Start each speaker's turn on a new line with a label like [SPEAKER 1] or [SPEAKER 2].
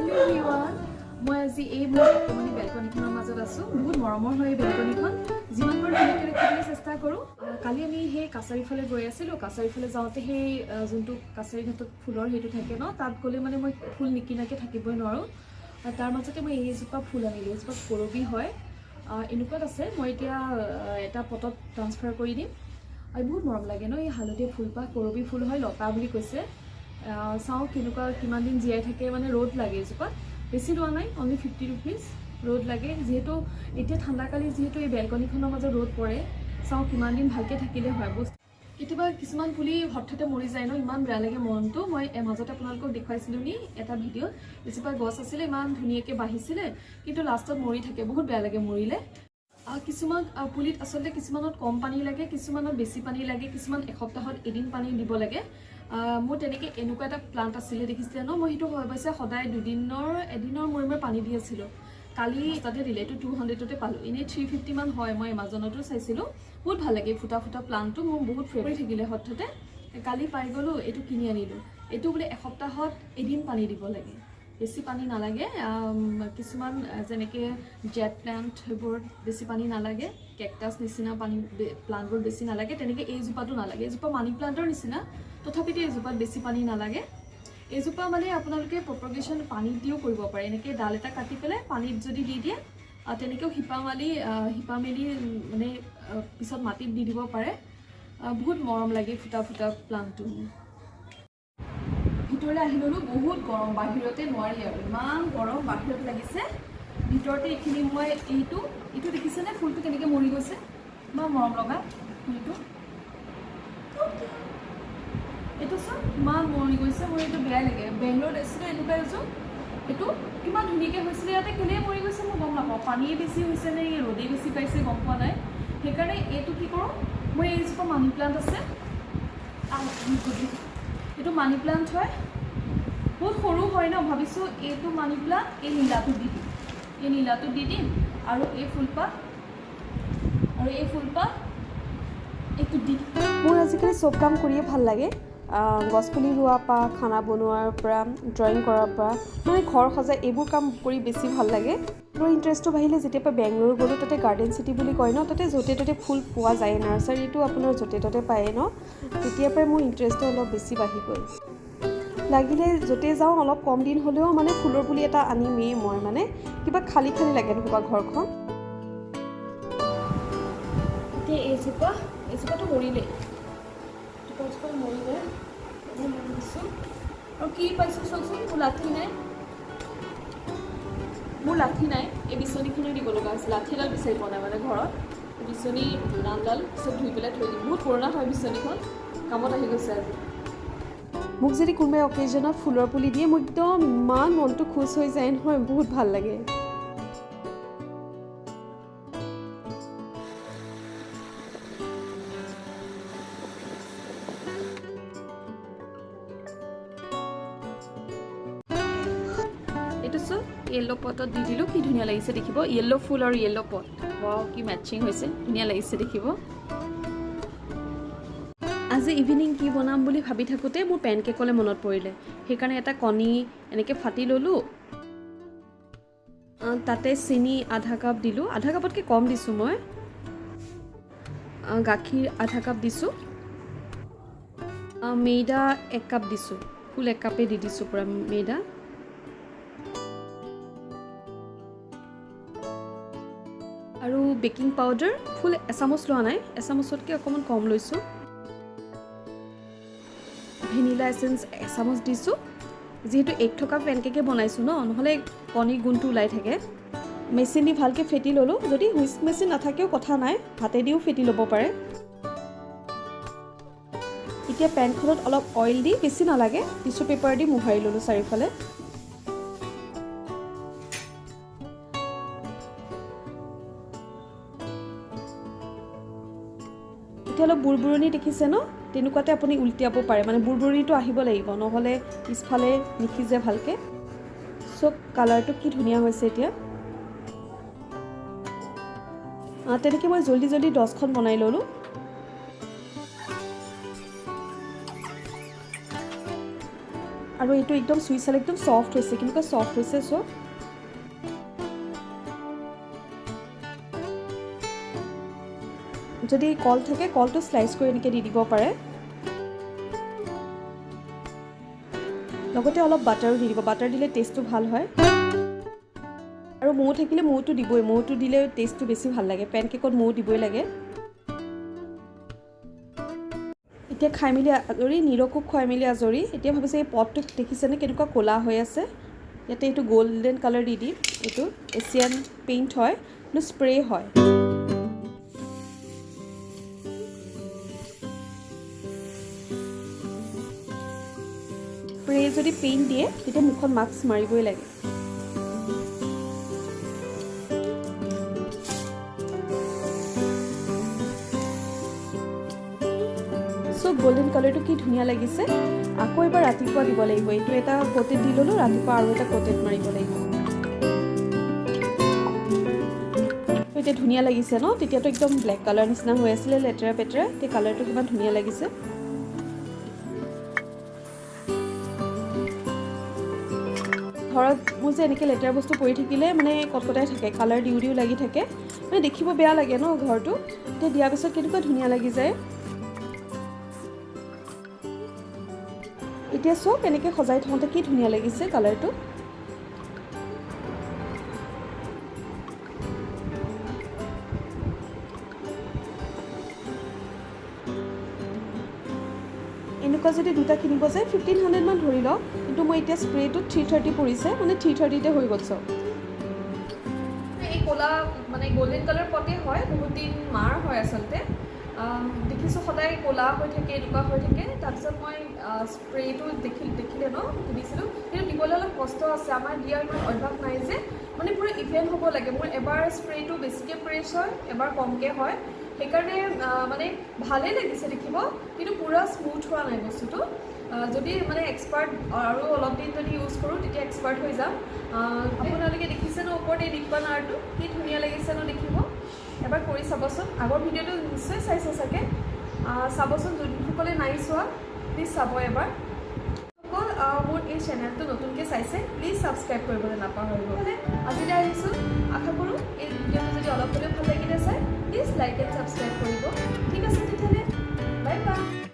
[SPEAKER 1] Hello everyone. মই আজি এই বৰ্তমানি বেলকনিখনৰ মাজত আছো। বহুত মৰমৰ হয় বেলকনিখন। যিমান পাৰো ধুনীয়াকৈ ৰাখিবলৈ চেষ্টা কৰো। কালি আমি সেই কাছাৰী ফালে গৈ আছিলো। কাছাৰী ফালে যাওঁতে সেই যোনটো কাছাৰী ঘাটত ফুলৰ হেতু থাকে ন, তাত গ'লে মানে মই ফুল নিকিনাকে থাকিবই নোৱাৰো। তাৰ মাজতে মই এইজোপা ফুল আনিলো। এইজোপা কৰবি হয়। এনেকুৱাত আছে। মই এতিয়া এটা পটত ট্ৰান্সফাৰ কৰি দিম। আৰু বহুত মৰম লাগে ন, এই হালধীয়া ফুলপাহ কৰবি ফুল হয়, লতা বুলি কৈছে। চাওঁ কেনেকুৱা কিমান দিন জীয়াই থাকে। মানে ৰ'দ লাগে এজোপাত, বেছি লোৱা নাই, অনলি 50 rupees ৰ'দ লাগে। যিহেতু এতিয়া ঠাণ্ডাকালি যিহেতু এই বেলকনিখনৰ মাজত ৰ'দ পৰে, চাওঁ কিমান দিন ভালকৈ থাকিলে হয়। বস্তু কেতিয়াবা কিছুমান পুলি হঠাতে মৰি যায় ন, ইমান বেয়া লাগে মনটো। মই মাজতে আপোনালোকক দেখুৱাইছিলোঁ নি এটা ভিডিঅ'ত, এজোপা গছ আছিলে, ইমান ধুনীয়াকৈ বাঢ়িছিলে, কিন্তু লাষ্টত মৰি থাকে। বহুত বেয়া লাগে মৰিলে। কিছুমান পুলিত আচলতে কিছুমানত কম পানী লাগে, কিছুমানত বেছি পানী লাগে, কিছুমান এসপ্তাহত এদিন পানী দিব লাগে। মোৰ তেনেকৈ এনেকুৱা এটা প্লান্ট আছিলে, দেখিছিলে ন, মই সেইটো অৱশ্যে সদায় এদিনৰ মূৰে পানী দি আছিলোঁ। কালি তাতে দিলে, এইটো 200তে পালোঁ। এনেই 350 মান হয়। মই এমাজনতো চাইছিলোঁ। বহুত ভাল লাগে ফুটা ফুটা প্লান্টটো, মোৰ বহুত ফেভাৰিট থাকিলে হঠাতে। কালি পাই গ'লোঁ, এইটো কিনি আনিলোঁ। এইটো বোলে এসপ্তাহত এদিন পানী দিব লাগে, বেছি পানী নালাগে। কিছুমান যেনেকৈ জেট প্লান্ট সেইবোৰত বেছি পানী নালাগে, কেকটাছ নিচিনা প্লান্টবোৰ বেছি নালাগে, তেনেকৈ এইজোপাটো নালাগে। এইজোপা মানি প্লান্টৰ নিচিনা, তথাপিতো এইজোপাত বেছি পানী নালাগে। এইজোপা মানে আপোনালোকে প্ৰপগেশ্যন পানীত দিও কৰিব পাৰে। এনেকৈ ডাল এটা কাটি পেলাই পানীত যদি দি দিয়ে, তেনেকৈও শিপা মেলি মানে পিছত মাটিত দি দিব পাৰে। বহুত মৰম লাগে ফুটা ফুটা প্লান্টটো। ভিতৰলৈ আহি ল'লোঁ। বহুত গৰম, বাহিৰতে নোৱাৰি আৰু, ইমান গৰম বাহিৰত লাগিছে। ভিতৰতে এইখিনি মই এইটো দেখিছেনে ফুলটো কেনেকৈ মৰি গৈছে? ইমান মৰম লগা ফুলটো। এইটো চোন ইমান মৰি গৈছে। মোৰ এইটো বেয়া লাগে। বেংগলোৰত আছিলে এনেকুৱা এযোৰ, এইটো কিমান ধুনীয়াকৈ হৈছিলে। ইয়াতে কেলেই মৰি গৈছে মই গম নাপাওঁ। পানীয়ে বেছি হৈছে নে ৰ'দেই বেছি পাইছে, গম পোৱা নাই। সেইকাৰণে এইটো কি কৰোঁ, মই এইজোপা মানি প্লান্ট আছে, এইটো মানি প্লান্ট হয়, বহুত সৰু হয় ন। ভাবিছোঁ এইটো মানি প্লান্ট এই নীলাটোত দি দিম, আৰু এই ফুলপাহ এইটোত দি দিম। মোৰ আজিকালি চব কাম কৰিয়ে ভাল লাগে। গছপুলি ৰোৱাৰ পৰা, খানা বনোৱাৰ পৰা, ড্ৰয়িং কৰাৰ পৰা, মানে ঘৰ সজাই, এইবোৰ কাম কৰি বেছি ভাল লাগে। মোৰ ইণ্টাৰেষ্টটো বাঢ়িলে যেতিয়াৰ পৰা বেংগলোৰ গ'লোঁ। তাতে গাৰ্ডেন চিটি বুলি কয় ন, তাতে য'তে ত'তে ফুল পোৱা যায়। নাৰ্চাৰীটো আপোনাৰ য'তে ত'তে পায়ে ন, তেতিয়াৰ পৰাই মোৰ ইণ্টাৰেষ্টটো অলপ বেছি বাঢ়ি গ'ল। লাগিলে য'তে যাওঁ অলপ কম দিন হ'লেও মানে ফুলৰ পুলি এটা আনিমেই মই। মানে কিবা খালী লাগে নহ'বা ঘৰখন। এতিয়া এইজোপাটো মৰিলে, দিছোঁ। আৰু কি পাইছোঁ চোৱাচোন, মোৰ লাঠি নাই। এই বিচনীখনে দিব লগা হৈছে। লাঠি এডাল বিচাৰি পোৱা নাই মানে ঘৰত। বিচনী দুডালডাল চব ধুই পেলাই থৈ দিম। বহুত পুৰণা হয় বিচনীখন, কামত আহি গৈছে আজি। মোক যদি কোনোবাই অকেজনত ফুলৰ পুলি দিয়ে, মোৰ একদম ইমান মনটো খুচ হৈ যায় নহয়, বহুত ভাল লাগে। এইটো চোন য়েল্ল' পটত দি দিলোঁ, কি ধুনীয়া লাগিছে দেখিব। য়েল্ল' ফুল আৰু য়েল্ল' পট, কি মেটচিং হৈছে, ধুনীয়া লাগিছে দেখিব। আজি ইভিনিং কি বনাম বুলি ভাবি থাকোঁতে মোৰ পেনকেকলৈ মনত পৰিলে। সেইকাৰণে এটা কণী এনেকৈ ফাটি ল'লোঁ। তাতে চেনি আধা কাপ দিলোঁ, আধা কাপতকৈ কম দিছোঁ মই। গাখীৰ আধা কাপ দিছোঁ। মেইদা 1 কাপ দিছোঁ, ফুল 1 কাপেই দি দিছোঁ পূৰা মেইদা। আৰু বেকিং পাউডাৰ ফুল এচামুচ লোৱা নাই, এচামুচতকৈ অকণমান কম লৈছোঁ। ভেনিলা এচেঞ্চ 1 চামুচ দিছোঁ। যিহেতু এগ থকা পেনকেকে বনাইছোঁ ন, নহ'লে কণী গোন্ধটো ওলাই থাকে। মেচিন দি ভালকৈ ফেটি ল'লোঁ। যদি হুইস্ক মেচিন নাথাকেও কথা নাই, হাতেদিও ফেটি ল'ব পাৰে। এতিয়া পেনখনত অলপ অইল দি, বেছি নালাগে, টিচু পেপাৰ দি মোহাৰি ল'লোঁ চাৰিওফালে। এতিয়া অলপ বুৰবুৰণি দেখিছে ন, তেনেকুৱাতে আপুনি উল্টিয়াব পাৰে। মানে বুৰবুৰণিটো আহিব লাগিব, নহ'লে পিছফালে নিসিজে ভালকৈ। চব কালাৰটো কি ধুনীয়া হৈছে এতিয়া। তেনেকৈ মই জল্দি 10খন বনাই ল'লোঁ। আৰু এইটো একদম চুই চালে একদম সফট হৈছে, কেনেকুৱা সফট হৈছে। চ' যদি কল থাকে কলটো স্লাইচ কৰি এনেকৈ দি দিব পাৰে, লগতে অলপ বাটাৰো দি দিব, বাটাৰ দিলে টেষ্টটো ভাল হয়। আৰু মৌ থাকিলে মৌটো দিবই, মৌটো দিলে টেষ্টটো বেছি ভাল লাগে, পেনকেকত মৌ দিবই লাগে। এতিয়া খাই মেলি আজৰি, নীৰকো খুৱাই মেলি আজৰি। এতিয়া ভাবিছে এই পটটো দেখিছেনে কেনেকুৱা ক'লা হৈ আছে, ইয়াতে এইটো গল্ডেন কালাৰ দি দিম। এইটো এছিয়ান পেইণ্ট হয়, এইটো স্প্ৰে হয়। স্প্ৰে যদি পেইণ্ট দিয়ে তেতিয়া মুখত মাস্ক মাৰিবই লাগে। চ' গল্ডেন কালাৰটো কি ধুনীয়া লাগিছে। আকৌ এবাৰ ৰাতিপুৱা দিব লাগিব, এইটো এটা কোটেড দি ল'লোঁ, ৰাতিপুৱা আৰু এটা কোটেড মাৰিব লাগিব। এতিয়া ধুনীয়া লাগিছে ন, তেতিয়াতো একদম ব্লেক কালাৰ নিচিনা হৈ আছিলে লেতেৰা পেতেৰা, এতিয়া কালাৰটো কিমান ধুনীয়া লাগিছে। ঘৰত মোৰ যে এনেকৈ লেতেৰা বস্তু পৰি থাকিলে মানে কটকটাই থাকে, কালাৰ দিও দিও লাগি থাকে, মানে দেখিব বেয়া লাগে ন ঘৰটো। এতিয়া দিয়াৰ পিছত কেনেকুৱা ধুনীয়া লাগি যায়। এতিয়া চব এনেকৈ সজাই থওঁতে কি ধুনীয়া লাগিছে কালাৰটো। এনেকুৱা যদি দুটা কিনিব যায় 1500 মান ধৰি লওক, কিন্তু মই এতিয়া স্প্ৰেটোত 330 পৰিছে, মানে 330তে হৈ গ'ল। চব এই ক'লা মানে গল্ডেন কালাৰ পটেই হয়, বহুত দিন মাৰ হয় আচলতে। দেখিছোঁ সদায় ক'লা হৈ থাকে, এনেকুৱা হৈ থাকে। তাৰপিছত মই স্প্ৰেটো দেখিলে ন কিনিছিলোঁ, কিন্তু দিবলৈ অলপ কষ্ট আছে, আমাৰ দিয়াৰ ইমান অভ্যাস নাই যে, মানে পূৰা ইভেন হ'ব লাগে। মোৰ এবাৰ স্প্ৰেটো বেছিকৈ প্ৰেছ হয়, এবাৰ কমকৈ হয়, সেইকাৰণে মানে ভালেই লাগিছে দেখিব, কিন্তু পূৰা স্মুথ হোৱা নাই বস্তুটো। যদি মানে এক্সপাৰ্ট আৰু অলপ দিন যদি ইউজ কৰোঁ তেতিয়া এক্সপাৰ্ট হৈ যাম। আপোনালোকে দেখিছে ন ওপৰত এই লিপ বানাৰটো কি ধুনীয়া লাগিছে ন দেখিব। এবাৰ কৰি চাবচোন, আগৰ ভিডিঅ'টো নিশ্চয় চাইছে চাগে, চাবচোন। যোনসকলে নাই চোৱা প্লিজ চাব এবাৰ। অকল মোৰ এই চেনেলটো নতুনকৈ চাইছে প্লিজ ছাবস্ক্ৰাইব কৰিবলৈ নাপাহৰিব। আজিলৈ আহিছোঁ, আশা কৰোঁ এই ভিডিঅ'টো যদি অলপ হ'লেও ভাল লাগিলে চাই প্লিজ লাইক এণ্ড ছাবস্ক্ৰাইব কৰিব। ঠিক আছে তেতিয়াহ'লে, বাই বাই।